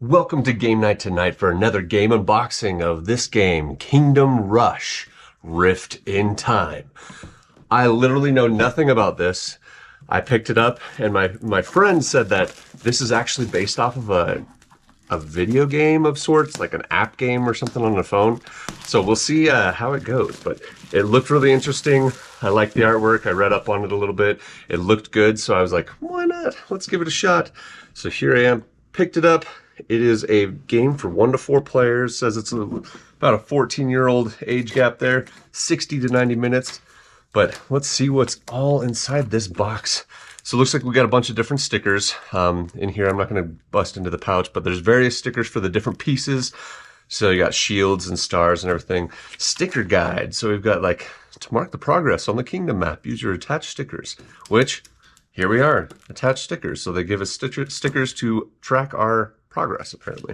Welcome to Game Night tonight for another game unboxing of this game, Kingdom Rush Rift in Time. I literally know nothing about this. I picked it up and my friend said that this is actually based off of a video game of sorts, like an app game or something on the phone. So we'll see how it goes, but it looked really interesting. I liked the artwork. I read up on it a little bit. It looked good, so I was like, why not? Let's give it a shot. So here I am, picked it up. It is a game for 1 to 4 players. Says it's about a 14-year-old age gap there, 60 to 90 minutes. But let's see what's all inside this box. So it looks like we got a bunch of different stickers in here. I'm not going to bust into the pouch, but there's various stickers for the different pieces. So you got shields and stars and everything. Sticker guide. So we've got like to mark the progress on the kingdom map. Use your attached stickers, which here we are, attached stickers. So they give us stickers to track our progress, apparently.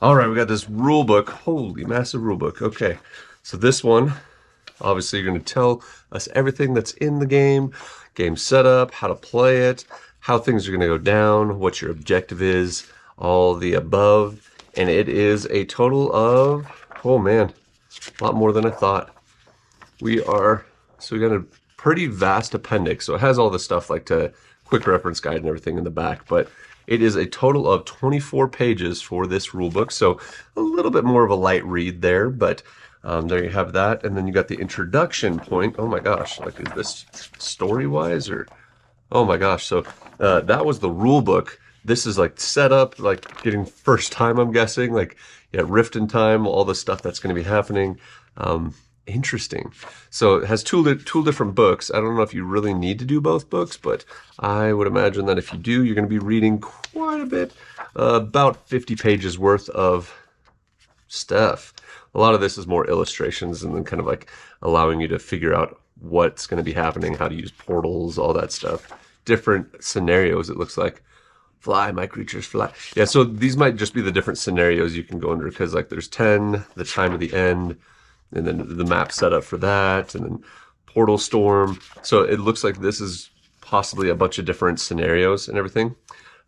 All right, we got this rule book. Holy, massive rule book. Okay, so this one, obviously you're going to tell us everything that's in the game setup, how to play it, how things are going to go down, what your objective is, all the above. And it is a total of, oh man, a lot more than I thought. We got a pretty vast appendix. So it has all the stuff like to quick reference guide and everything in the back, but it is a total of 24 pages for this rule book. So a little bit more of a light read there, but there you have that. And then you got the introduction point. Oh my gosh, like is this story-wise or, oh my gosh. So that was the rule book. This is like setup, like getting first time, I'm guessing, like yeah, Rift in Time, all the stuff that's going to be happening. Interesting. So it has two different books. I don't know if you really need to do both books, but I would imagine that if you do, you're going to be reading quite a bit, about 50 pages worth of stuff. A lot of this is more illustrations and then kind of like allowing you to figure out what's going to be happening, how to use portals, all that stuff. Different scenarios, it looks like. Fly, my creatures fly. Yeah, so these might just be the different scenarios you can go under because like there's 10, the time of the end, and then the map setup for that, and then Portal Storm. So it looks like this is possibly a bunch of different scenarios and everything.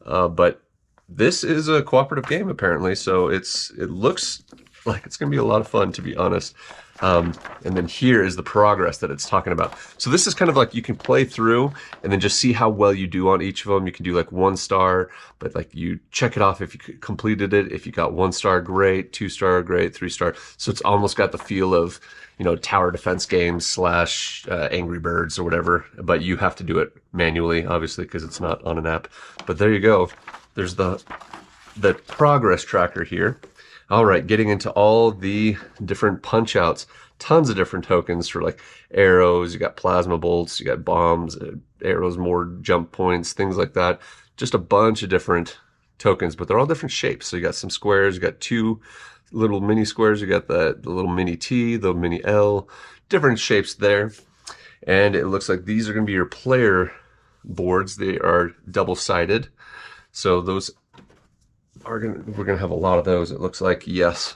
But this is a cooperative game apparently, so it looks like it's going to be a lot of fun, to be honest. And then here is the progress that it's talking about. So this is kind of like you can play through and then just see how well you do on each of them. You can do like 1 star, but like you check it off if you completed it. If you got 1 star, great. 2 star, great. 3 star. So it's almost got the feel of, you know, tower defense games / Angry Birds or whatever, but you have to do it manually, obviously, because it's not on an app. But there you go. There's the progress tracker here. All right, getting into all the different punch outs, tons of different tokens for like arrows, you got plasma bolts, you got bombs, arrows, more jump points, things like that. Just a bunch of different tokens, but they're all different shapes. So you got some squares, you got 2 little mini squares, you got the little mini T, the mini L, different shapes there. And it looks like these are going to be your player boards. They are double-sided. So those we're gonna have a lot of those, it looks like. Yes.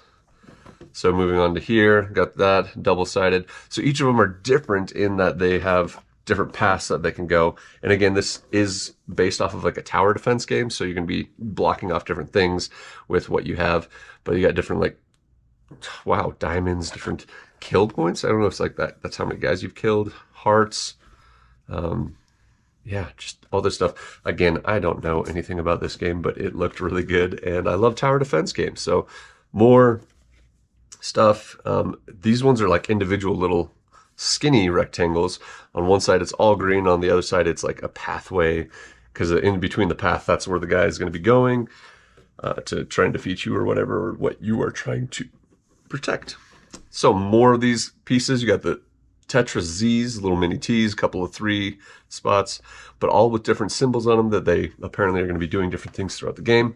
So moving on to here, got that double-sided. So each of them are different in that they have different paths that they can go. And again, this is based off of like a tower defense game, so you're gonna be blocking off different things with what you have. But you got different like, wow, diamonds, different kill points. I don't know if it's like that. That's how many guys you've killed. Hearts. Yeah, just all this stuff. Again, I don't know anything about this game, but it looked really good, and I love tower defense games. So more stuff. These ones are like individual little skinny rectangles. On one side, it's all green. On the other side, it's like a pathway, because in between the path, that's where the guy is going to be going to try and defeat you or whatever, or what you are trying to protect. So more of these pieces. You got the Tetris Z's, little mini T's, couple of 3 spots, but all with different symbols on them that they apparently are going to be doing different things throughout the game.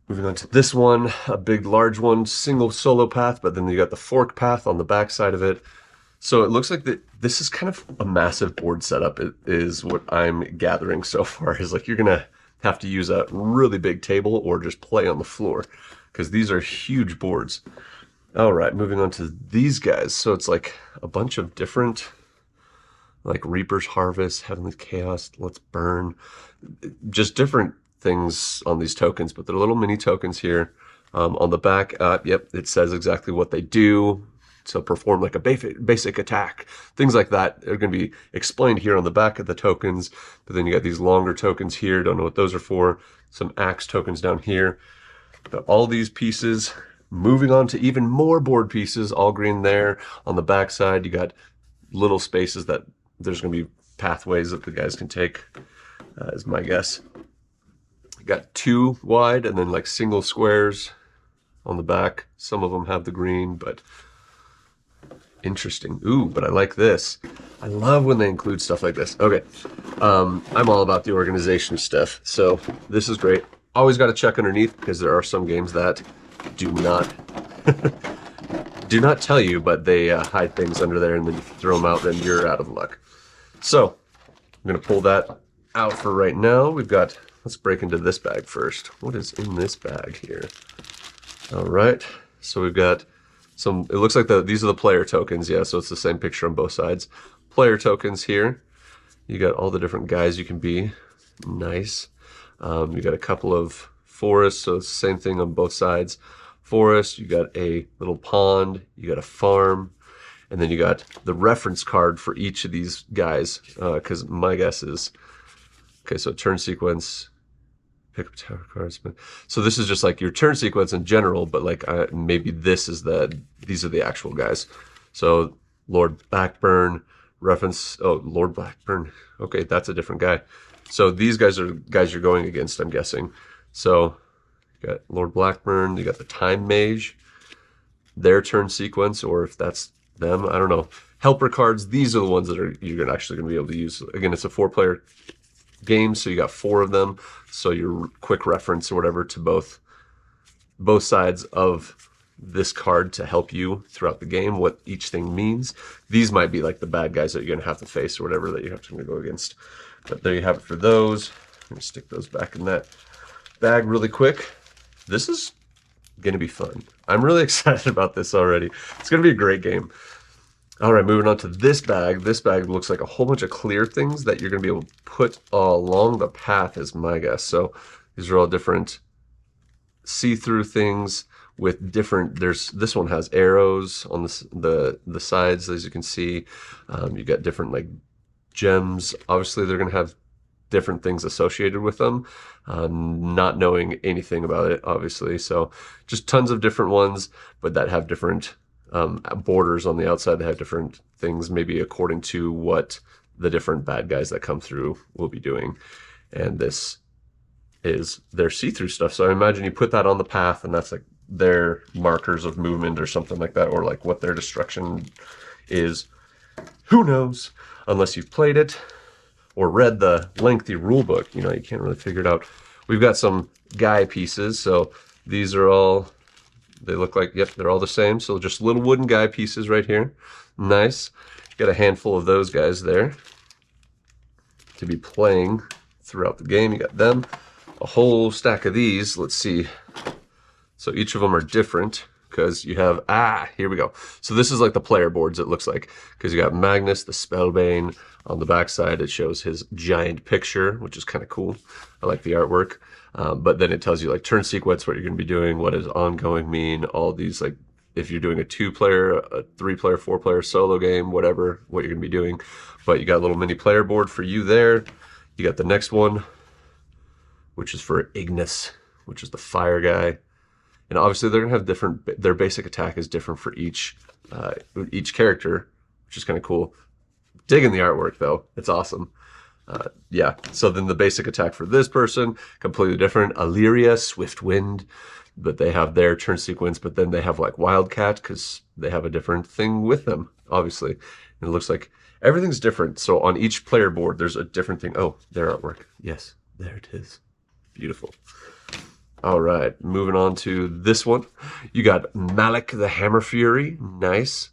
Moving on to this one, a big, large one, single solo path, but then you got the fork path on the back side of it. So it looks like this is kind of a massive board setup. It is what I'm gathering so far, is like you're going to have to use a really big table or just play on the floor, because these are huge boards. All right, moving on to these guys. So it's like a bunch of different, like Reaper's Harvest, Heavenly Chaos, Let's Burn, just different things on these tokens, but they're little mini tokens here. On the back, yep, it says exactly what they do. So perform like a basic attack. Things like that are going to be explained here on the back of the tokens. But then you got these longer tokens here. Don't know what those are for. Some axe tokens down here. But all these pieces, moving on to even more board pieces, all green there. On the back side, you got little spaces that there's going to be pathways that the guys can take, is my guess. You got 2 wide and then like single squares on the back. Some of them have the green, but interesting. Ooh, but I like this. I love when they include stuff like this. Okay, I'm all about the organization stuff, so this is great. Always got to check underneath because there are some games that do not do not tell you, but they hide things under there, and then if you throw them out, then you're out of luck. So I'm gonna pull that out for right now. We've got, let's break into this bag first. What is in this bag here? All right, so we've got some, it looks like these are the player tokens. Yeah, so it's the same picture on both sides. Player tokens here. You got all the different guys you can be. Nice. You got a couple of forests, so it's the same thing on both sides. Forest, you got a little pond, you got a farm, and then you got the reference card for each of these guys, because my guess is, okay, so turn sequence, pick up tower cards. So this is just like your turn sequence in general, but like maybe these are the actual guys. So Lord Blackburn, reference, oh, Lord Blackburn, okay, that's a different guy. So these guys are guys you're going against, I'm guessing. So you got Lord Blackburn, you got the Time Mage, their turn sequence, or if that's them, I don't know. Helper cards, these are the ones that you're actually going to be able to use. Again, it's a 4-player game, so you got 4 of them. So your quick reference or whatever to both sides of this card to help you throughout the game, what each thing means. These might be like the bad guys that you're going to have to face or whatever that you have to go against. But there you have it for those. I'm going to stick those back in that bag really quick. This is going to be fun. I'm really excited about this already. It's going to be a great game. All right, moving on to this bag. This bag looks like a whole bunch of clear things that you're going to be able to put along the path, is my guess. So these are all different see-through things with different, this one has arrows on the sides, as you can see. You got different like gems. Obviously, they're going to have different things associated with them, not knowing anything about it, obviously. So just tons of different ones, but that have different borders on the outside that have different things, maybe according to what the different bad guys that come through will be doing. And this is their see-through stuff. So I imagine you put that on the path, and that's like their markers of movement or something like that, or like what their destruction is. Who knows? Unless you've played it or read the lengthy rule book, you know, you can't really figure it out. We've got some guy pieces. So these are all, they look like, yep, they're all the same. So just little wooden guy pieces right here. Nice. Got a handful of those guys there to be playing throughout the game. You got them. A whole stack of these. Let's see. So each of them are different because you have, here we go. So this is like the player boards, it looks like, because you got Magnus, the Spellbane. On the back side, it shows his giant picture, which is kind of cool. I like the artwork. But then it tells you like turn sequence, what you're going to be doing, what does ongoing mean, all these, like if you're doing a 2-player, a 3-player, 4-player solo game, whatever, what you're going to be doing. But you got a little mini player board for you there. You got the next one, which is for Ignis, which is the fire guy. And obviously they're going to have different, their basic attack is different for each character, which is kind of cool. Digging the artwork though, it's awesome. Yeah, so then the basic attack for this person, completely different. Illyria, Swift Wind, but they have their turn sequence, but then they have like Wildcat because they have a different thing with them, obviously. And it looks like everything's different. So on each player board, there's a different thing. Oh, their artwork. Yes, there it is. Beautiful. All right, moving on to this one. You got Malik the Hammer Fury. Nice.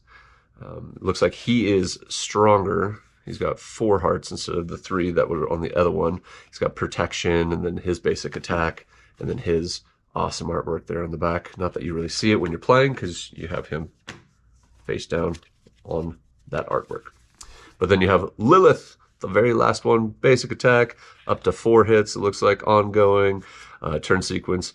Looks like he is stronger. He's got 4 hearts instead of the 3 that were on the other one. He's got protection, and then his basic attack, and then his awesome artwork there on the back. Not that you really see it when you're playing because you have him face down on that artwork. But then you have Lilith the very last one, basic attack, up to 4 hits, it looks like, ongoing, turn sequence.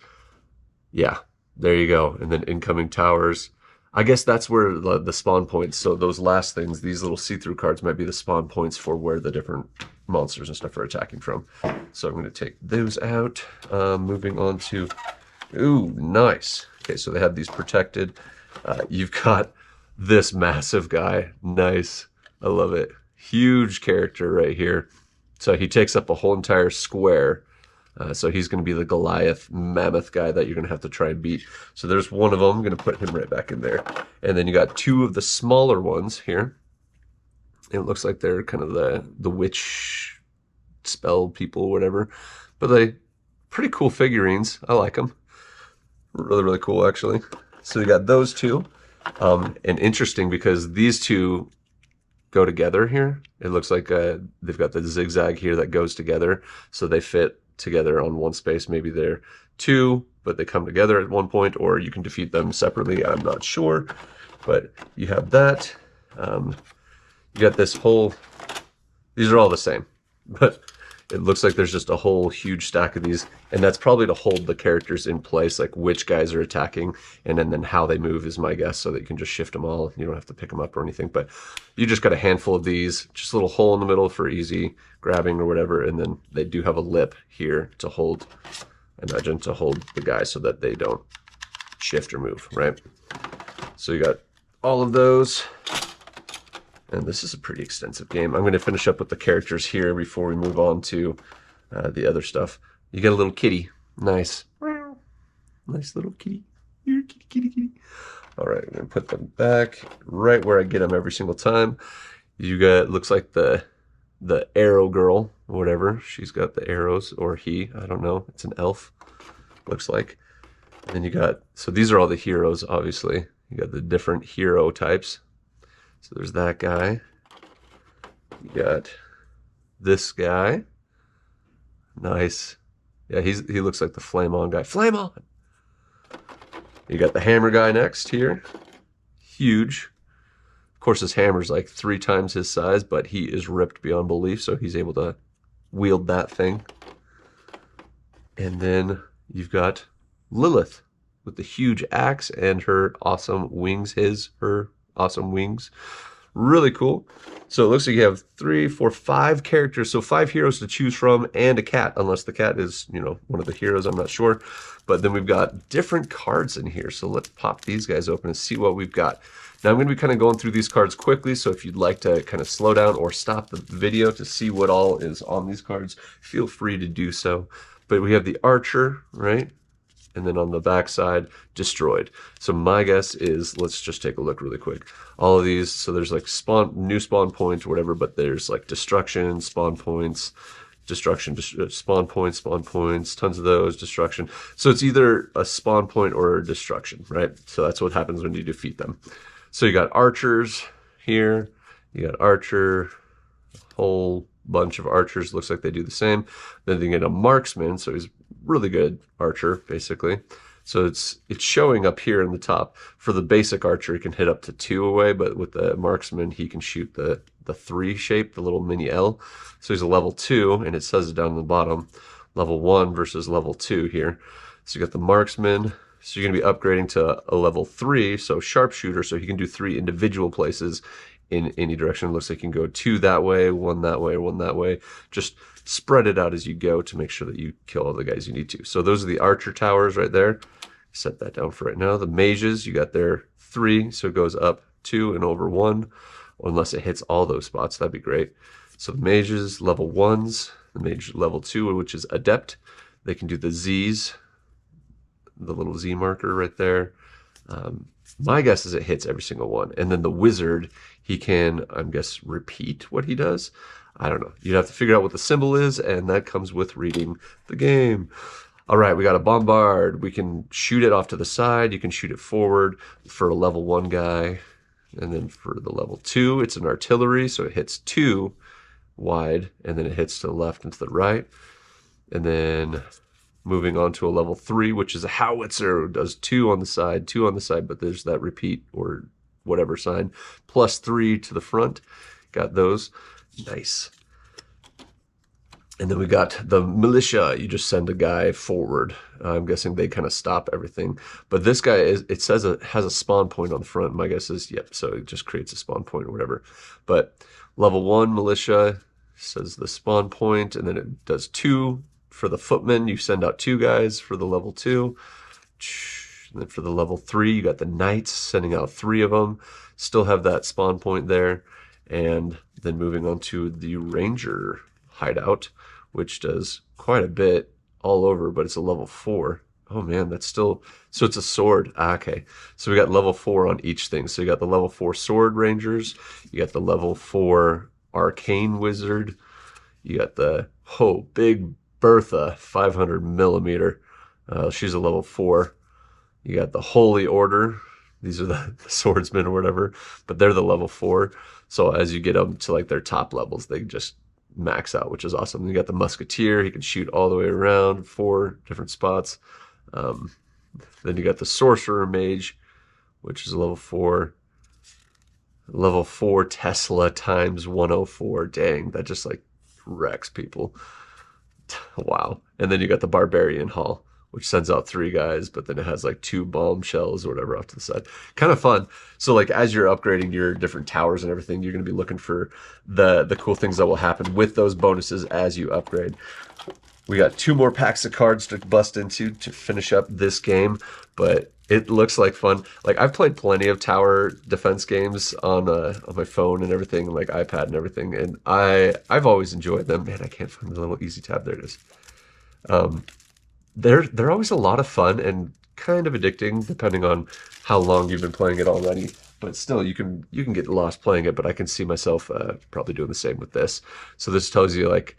Yeah, there you go. And then incoming towers. I guess that's where the spawn points, so those last things, these little see-through cards might be the spawn points for where the different monsters and stuff are attacking from. So I'm going to take those out. Moving on to, ooh, nice. Okay, so they have these protected. You've got this massive guy. Nice. I love it. Huge character right here. So he takes up a whole entire square. So he's going to be the Goliath mammoth guy that you're going to have to try and beat. So there's one of them. I'm going to put him right back in there. And then you got 2 of the smaller ones here. It looks like they're kind of the witch spell people, whatever. But they pretty cool figurines. I like them. Really, really cool, actually. So you got those 2. And interesting because these 2 go together here. It looks like they've got the zigzag here that goes together. So they fit together on one space. Maybe they're 2, but they come together at one point, or you can defeat them separately. I'm not sure, but you have that. You got this whole, these are all the same, but it looks like there's just a whole huge stack of these, and that's probably to hold the characters in place, like which guys are attacking, and then how they move is my guess, so that you can just shift them all. You don't have to pick them up or anything, but you just got a handful of these, just a little hole in the middle for easy grabbing or whatever, and then they do have a lip here to hold, imagine, to hold the guy so that they don't shift or move, right? So you got all of those. And this is a pretty extensive game. I'm going to finish up with the characters here before we move on to the other stuff. You get a little kitty. Nice. Nice little kitty. You're a kitty, kitty, kitty. All right, I'm going to put them back right where I get them every single time. You got, looks like the arrow girl, or whatever. She's got the arrows, or he, I don't know. It's an elf, looks like. And then you got, so these are all the heroes, obviously. You got the different hero types. So there's that guy. You got this guy. Nice. Yeah, he looks like the Flame On guy. Flame On! You got the hammer guy next here. Huge. Of course, his hammer's like 3 times his size, but he is ripped beyond belief, so he's able to wield that thing. And then you've got Lilith with the huge axe and her awesome wings, her awesome wings. Really cool. So it looks like you have 3, 4, 5 characters. So 5 heroes to choose from and a cat, unless the cat is, you know, one of the heroes. I'm not sure. But then we've got different cards in here. So let's pop these guys open and see what we've got. Now I'm going to be kind of going through these cards quickly. So if you'd like to kind of slow down or stop the video to see what all is on these cards, feel free to do so. But we have the Archer, right? And then on the back side, Destroyed. So my guess is, let's just take a look really quick. All of these, so there's like new spawn point or whatever, but there's like destruction, spawn points, destruction, spawn points, tons of those, destruction. So it's either a spawn point or a destruction, right? So that's what happens when you defeat them. So you got archers here, you got archer, whole bunch of archers, looks like they do the same. Then you get a marksman, so he's really good archer, basically. So it's showing up here in the top. For the basic archer, he can hit up to 2 away, but with the marksman, he can shoot the 3 shape, the little mini L. So he's a level 2, and it says it down in the bottom, level 1 versus level 2 here. So you got the marksman. So you're going to be upgrading to a level 3, so sharpshooter, so he can do 3 individual places in any direction. It looks like you can go 2 that way, 1 that way, or 1 that way. Just spread it out as you go to make sure that you kill all the guys you need to. So those are the archer towers right there. Set that down for right now. The mages, you got there 3, so it goes up 2 and over 1, unless it hits all those spots. That'd be great. So the mages, level 1s, the mage level 2, which is adept. They can do the Z's, the little Z marker right there. My guess is it hits every single one. And then the wizard, he can, I guess, repeat what he does. I don't know. You'd have to figure out what the symbol is, and that comes with reading the game. All right, we got a bombard. We can shoot it off to the side. You can shoot it forward for a level 1 guy. And then for the level 2, it's an artillery, so it hits 2 wide, and then it hits to the left and to the right. And then moving on to a level 3, which is a howitzer, does 2 on the side, 2 on the side, but there's that repeat or whatever sign, plus 3 to the front. Got those. Nice. And then we got the militia. You just send a guy forward. I'm guessing they kind of stop everything. But this guy it says it has a spawn point on the front. My guess is, yep, so it just creates a spawn point or whatever. But level 1 militia says the spawn point, and then it does 2 for the footmen. You send out 2 guys for the level 2. And then for the level 3, you got the knights, sending out 3 of them. Still have that spawn point there. And then moving on to the ranger hideout, which does quite a bit all over, but it's a level 4. Oh man, that's still, so it's a sword. Okay, so we got level 4 on each thing. So you got the level 4 sword rangers, you got the level 4 arcane wizard, you got the big Bertha 500 millimeter. She's a level 4. You got the holy order. These are the swordsmen or whatever, but they're the level 4. So as you get up to like their top levels, they just max out, which is awesome. You got the musketeer. He can shoot all the way around 4 different spots. Then you got the sorcerer mage, which is a level 4. Level 4 Tesla times 104. Dang, that just like wrecks people. Wow. And then you got the barbarian hall, which sends out 3 guys, but then it has like 2 bombshells or whatever off to the side. Kind of fun. So like as you're upgrading your different towers and everything, you're going to be looking for the cool things that will happen with those bonuses as you upgrade. We got 2 more packs of cards to bust into to finish up this game, but it looks like fun. Like I've played plenty of tower defense games on my phone and everything, like iPad and everything, and I've always enjoyed them. Man, I can't find the little easy tab. There it is. They're always a lot of fun and kind of addicting depending on how long you've been playing it already. But still, you can get lost playing it. But I can see myself probably doing the same with this. So this tells you like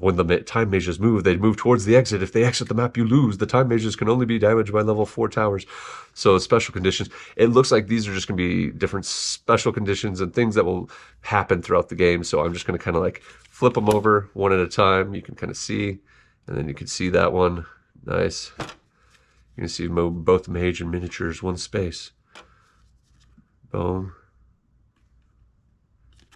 when the time mages move, they move towards the exit. If they exit the map, you lose. The time mages can only be damaged by level 4 towers. So special conditions. It looks like these are just going to be different special conditions and things that will happen throughout the game. So I'm just going to kind of like flip them over one at a time. You can kind of see. And then you can see that one. Nice. You can see both mage and miniatures, one space. Boom.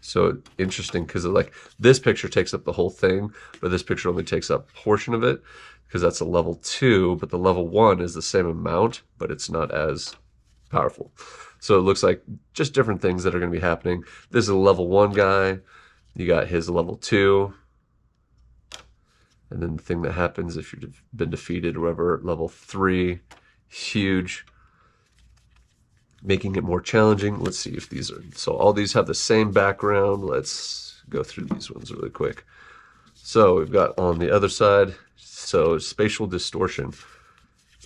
So interesting because like this picture takes up the whole thing, but this picture only takes up a portion of it because that's a level 2, but the level 1 is the same amount, but it's not as powerful. So it looks like just different things that are going to be happening. This is a level 1 guy. You got his level 2. And then the thing that happens if you've been defeated or whatever, level 3, huge. Making it more challenging. Let's see if these are, so all these have the same background. Let's go through these ones really quick. So we've got on the other side, so spatial distortion.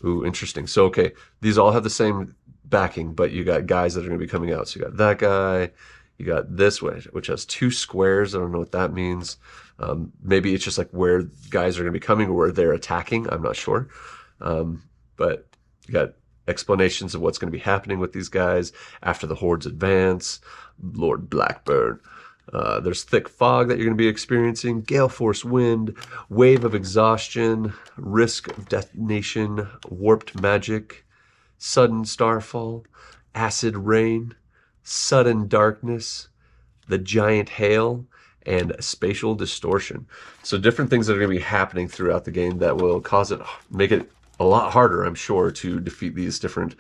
Ooh, interesting. So, okay, these all have the same backing, but you got guys that are going to be coming out. So you got that guy, you got this way, which has 2 squares. I don't know what that means. Maybe it's just like where guys are going to be coming or where they're attacking. I'm not sure. But you got explanations of what's going to be happening with these guys after the hordes advance. Lord Blackburn. There's thick fog that you're going to be experiencing, gale force wind, wave of exhaustion, risk of detonation, warped magic, sudden starfall, acid rain, sudden darkness, the giant hail, and spatial distortion. So different things that are going to be happening throughout the game that will make it a lot harder, I'm sure, to defeat these different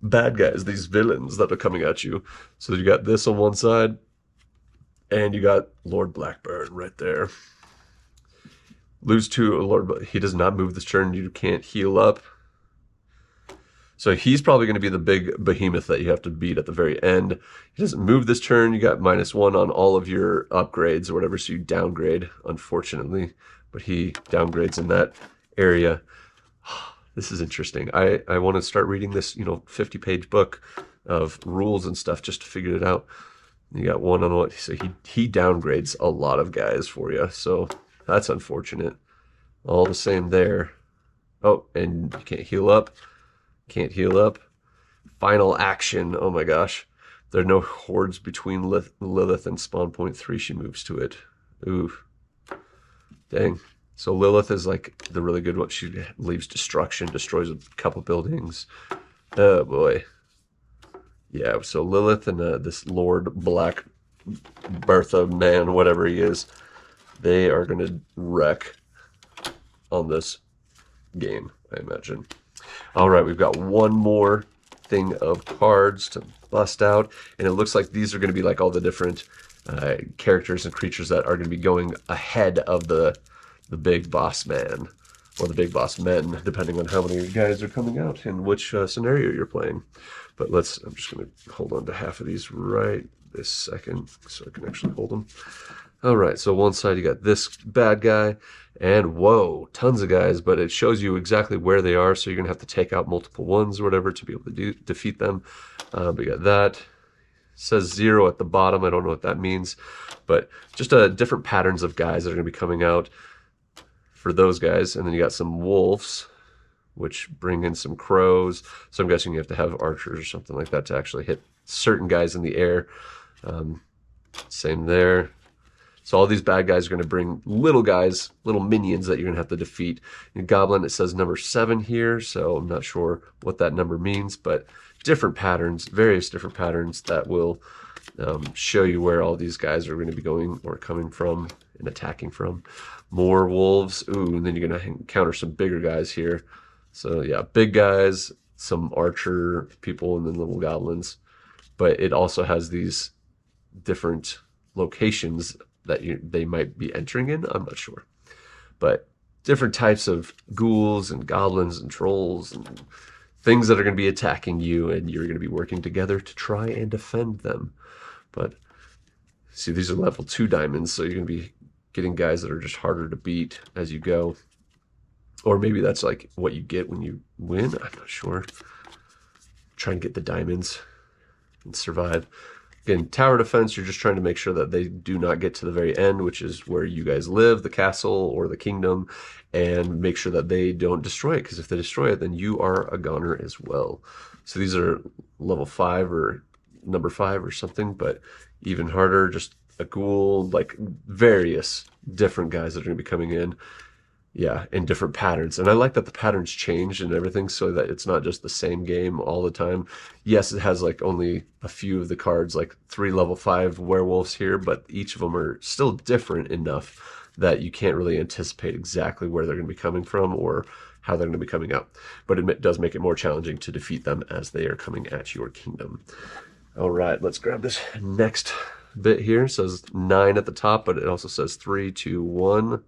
bad guys, these villains that are coming at you. So you got this on one side, and you got Lord Blackburn right there. Lose to Lord, but he does not move this turn. You can't heal up. So he's probably going to be the big behemoth that you have to beat at the very end. He doesn't move this turn. You got -1 on all of your upgrades or whatever, so you downgrade, unfortunately. But he downgrades in that area. This is interesting. I want to start reading this, 50-page book of rules and stuff just to figure it out. You got 1 on what, so he downgrades a lot of guys for you. So that's unfortunate. All the same there. Oh, and you can't heal up. Can't heal up. Final action. Oh my gosh. There are no hordes between Lilith and spawn point 3. She moves to it. Ooh. Dang. So Lilith is like the really good one. She leaves destruction, destroys a couple buildings. Oh boy. Yeah, so Lilith and this Lord Black Bertha man, whatever he is. they are going to wreck on this game, I imagine. All right, we've got one more thing of cards to bust out, and it looks like these are going to be like all the different characters and creatures that are going to be going ahead of the big boss man, or the big boss men, depending on how many guys are coming out and which scenario you're playing. But I'm just going to hold on to half of these right this second so I can actually hold them. All right, so one side you got this bad guy, and whoa, tons of guys, but it shows you exactly where they are, so you're going to have to take out multiple ones or whatever to be able to defeat them. We got that. It says 0 at the bottom. I don't know what that means, but just different patterns of guys that are going to be coming out for those guys. And then you got some wolves, which bring in some crows. So I'm guessing you have to have archers or something like that to actually hit certain guys in the air. Same there. So all these bad guys are going to bring little guys, little minions that you're going to have to defeat. In Goblin, it says number 7 here, so I'm not sure what that number means, but different patterns, various different patterns that will show you where all these guys are going to be going or coming from and attacking from. More wolves. Ooh, and then you're going to encounter some bigger guys here. So yeah, big guys, some archer people, and then little goblins. But it also has these different locations that they might be entering in. I'm not sure. But different types of ghouls and goblins and trolls and things that are going to be attacking you, and you're going to be working together to try and defend them. But see, these are level 2 diamonds, so you're going to be getting guys that are just harder to beat as you go. Or maybe that's like what you get when you win. I'm not sure. Try and get the diamonds and survive. Again, tower defense, you're just trying to make sure that they do not get to the very end, which is where you guys live, the castle or the kingdom, and make sure that they don't destroy it, because if they destroy it, then you are a goner as well. So these are level 5 or number 5 or something, but even harder, just a ghoul, like various different guys that are going to be coming in. Yeah, in different patterns. And I like that the patterns change and everything so that it's not just the same game all the time. Yes, it has like only a few of the cards, like 3 level 5 werewolves here, but each of them are still different enough that you can't really anticipate exactly where they're going to be coming from or how they're going to be coming up. But it does make it more challenging to defeat them as they are coming at your kingdom. All right, let's grab this next bit here. It says 9 at the top, but it also says 3, 2, 1.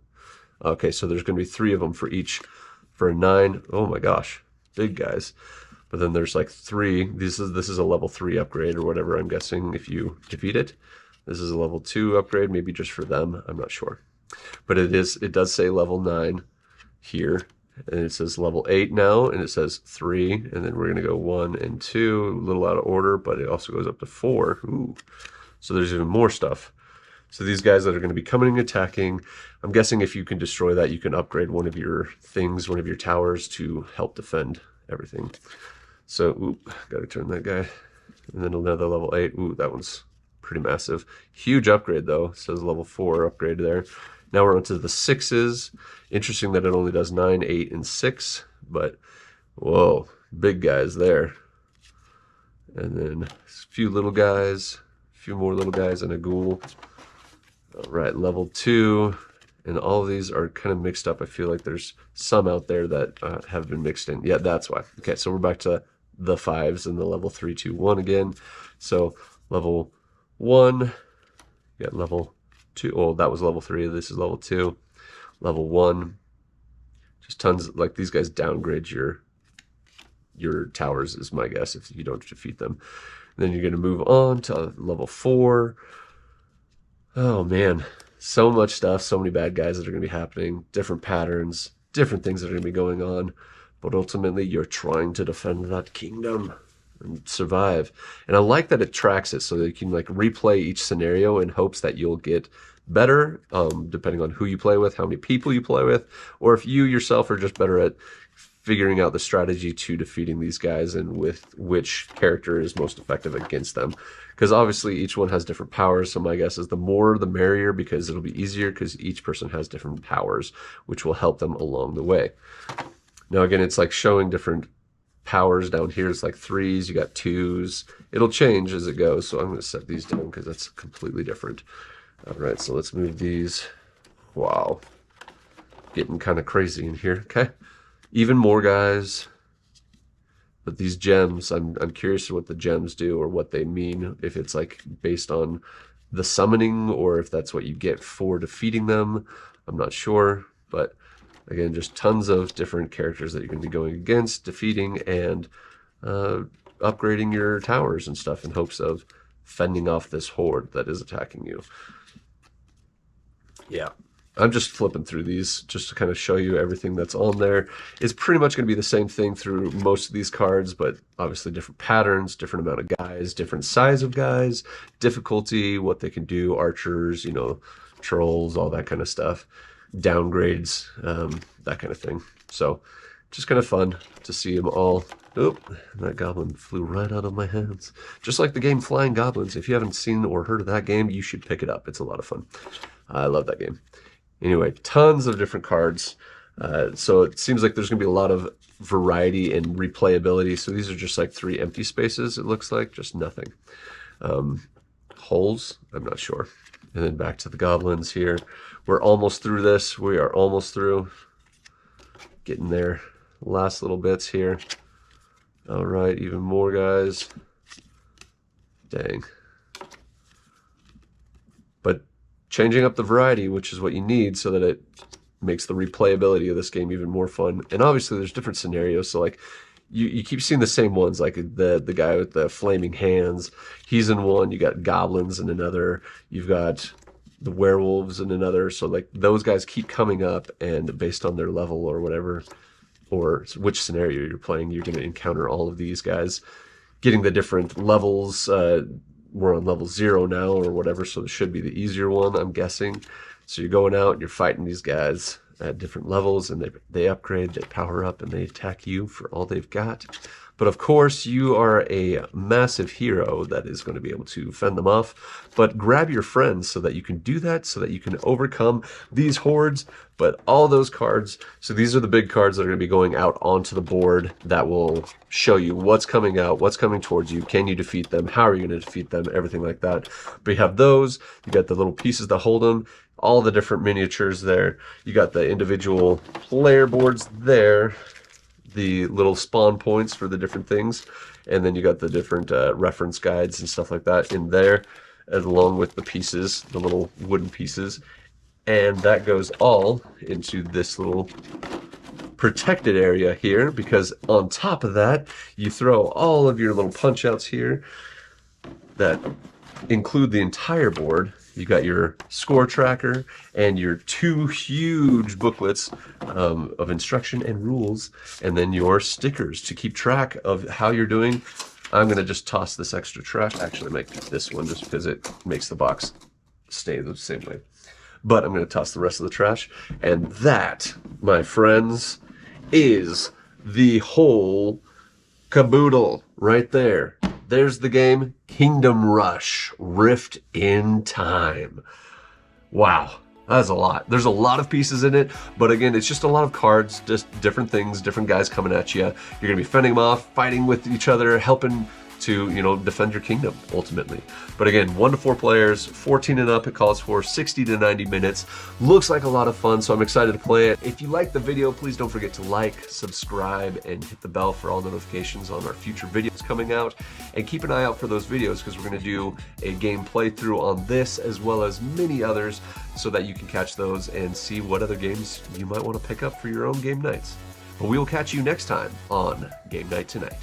Okay, so there's going to be 3 of them for each for a 9. Oh my gosh, big guys. But then there's like 3. This is a level 3 upgrade or whatever, I'm guessing, if you defeat it. This is a level 2 upgrade, maybe just for them. I'm not sure. But it does say level 9 here. And it says level 8 now, and it says 3. And then we're going to go 1 and 2, a little out of order, but it also goes up to 4. Ooh. So there's even more stuff. So these guys that are going to be coming and attacking, I'm guessing if you can destroy that, you can upgrade one of your things, one of your towers to help defend everything. So, oop, got to turn that guy. And then another level 8. Ooh, that one's pretty massive. Huge upgrade, though. It says level 4 upgrade there. Now we're on to the 6s. Interesting that it only does 9, 8, and 6. But, whoa, big guys there. And then a few little guys, a few more little guys, and a ghoul. All right, level 2, and all of these are kind of mixed up. I feel like there's some out there that have been mixed in. Yeah, that's why. Okay, so we're back to the 5s and the level 3, 2, 1 again. So level 1, you got level 2. Oh, that was level 3. This is level 2. Level 1, just tons. Like these guys downgrade your towers, is my guess, if you don't defeat them. And then you're going to move on to level 4. Oh man, so much stuff, so many bad guys that are going to be happening, different patterns, different things that are going to be going on. But ultimately, you're trying to defend that kingdom and survive. And I like that it tracks it so that you can like replay each scenario in hopes that you'll get better, depending on who you play with, how many people you play with, or if you yourself are just better at figuring out the strategy to defeating these guys and with which character is most effective against them. Because obviously each one has different powers, so my guess is the more the merrier, because it'll be easier because each person has different powers, which will help them along the way. Now again, it's like showing different powers down here. It's like 3s, you got 2s. It'll change as it goes, so I'm going to set these down because that's completely different. All right, so let's move these Wow. Getting kind of crazy in here. Okay. Even more guys. But these gems, I'm curious what the gems do or what they mean. If it's like based on the summoning or if that's what you get for defeating them. I'm not sure. But again, just tons of different characters that you're going to be going against, defeating, and upgrading your towers and stuff in hopes of fending off this horde that is attacking you. Yeah, I'm just flipping through these just to kind of show you everything that's on there. It's pretty much going to be the same thing through most of these cards, but obviously different patterns, different amount of guys, different size of guys, difficulty, what they can do, archers, you know, trolls, all that kind of stuff, downgrades, that kind of thing. So just kind of fun to see them all. Oop, that goblin flew right out of my hands. Just like the game Flying Goblins. If you haven't seen or heard of that game, you should pick it up. It's a lot of fun. I love that game. Anyway, tons of different cards. So it seems like there's going to be a lot of variety and replayability. So these are just like 3 empty spaces, it looks like. Just nothing. Holes? I'm not sure. And then back to the goblins here. We're almost through this. We are almost through. Getting there. Last little bits here. All right, even more guys. Dang. But changing up the variety, which is what you need so that it makes the replayability of this game even more fun. And obviously there's different scenarios. So like you keep seeing the same ones, like the guy with the flaming hands. He's in one. You got goblins in another. You've got the werewolves in another. So like those guys keep coming up, and based on their level or whatever, or which scenario you're playing, you're going to encounter all of these guys. Getting the different levels, we're on level 0 now or whatever, so this should be the easier one, I'm guessing. So you're going out and you're fighting these guys at different levels, and they upgrade, they power up, and they attack you for all they've got. But of course, you are a massive hero that is going to be able to fend them off. But grab your friends so that you can do that, so that you can overcome these hordes. But all those cards, so these are the big cards that are going to be going out onto the board that will show you what's coming out, what's coming towards you, can you defeat them, how are you going to defeat them, everything like that. But you have those, you got the little pieces that hold them, all the different miniatures there. You got the individual player boards there, the little spawn points for the different things, and then you got the different reference guides and stuff like that in there, along with the pieces, the little wooden pieces, and that goes all into this little protected area here, because on top of that you throw all of your little punch outs here that include the entire board. You got your score tracker and your 2 huge booklets of instruction and rules, and then your stickers to keep track of how you're doing. I'm going to just toss this extra trash. Actually, I might keep this one just because it makes the box stay the same way. But I'm going to toss the rest of the trash. And that, my friends, is the whole caboodle right there. There's the game, Kingdom Rush, Rift in Time. Wow, that's a lot. There's a lot of pieces in it, but again, it's just a lot of cards, just different things, different guys coming at you. You're gonna be fending them off, fighting with each other, helping to, you know, defend your kingdom, ultimately. But again, 1 to 4 players, 14 and up it calls for, 60 to 90 minutes. Looks like a lot of fun, so I'm excited to play it. If you like the video, please don't forget to like, subscribe, and hit the bell for all notifications on our future videos coming out. And keep an eye out for those videos, because we're gonna do a game playthrough on this, as well as many others, so that you can catch those and see what other games you might want to pick up for your own game nights. But we will catch you next time on Game Night Tonight.